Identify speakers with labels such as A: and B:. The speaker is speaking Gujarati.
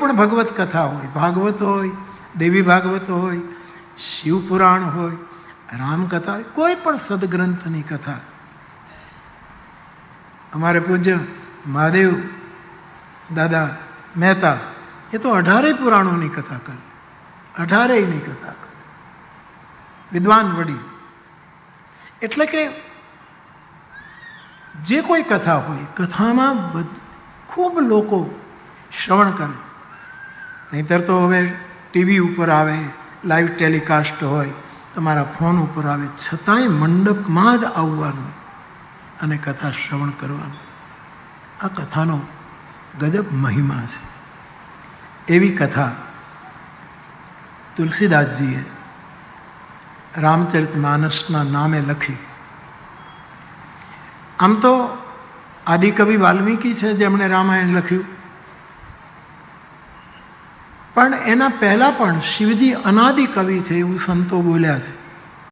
A: પણ ભગવત કથા હોય, ભાગવત હોય, દેવી ભાગવત હોય, શિવપુરાણ હોય, રામકથા હોય, કોઈ પણ સદગ્રંથની કથા. અમારે પૂજ્ય મહાદેવ દાદા મહેતા એ તો 18 પુરાણોની કથા કરે, 18ની કથા કરે, વિદ્વાન વડી. એટલે કે જે કોઈ કથા હોય, કથામાં ખૂબ લોકો શ્રવણ કરે. નહીંતર તો હવે ટીવી ઉપર આવે, લાઈવ ટેલિકાસ્ટ હોય, તમારા ફોન ઉપર આવે, છતાંય મંડપમાં જ આવવાનું અને કથા શ્રવણ કરવાનું. આ કથાનો ગજબ મહિમા છે. એવી કથા તુલસીદાસજીએ રામચરિતમાનસના નામે લખી. આમ તો આદિકવિ વાલ્મીકી છે જેમણે રામાયણ લખ્યું, પણ એના પહેલાં પણ શિવજી અનાદિ કવિ છે એવું સંતો બોલ્યા છે.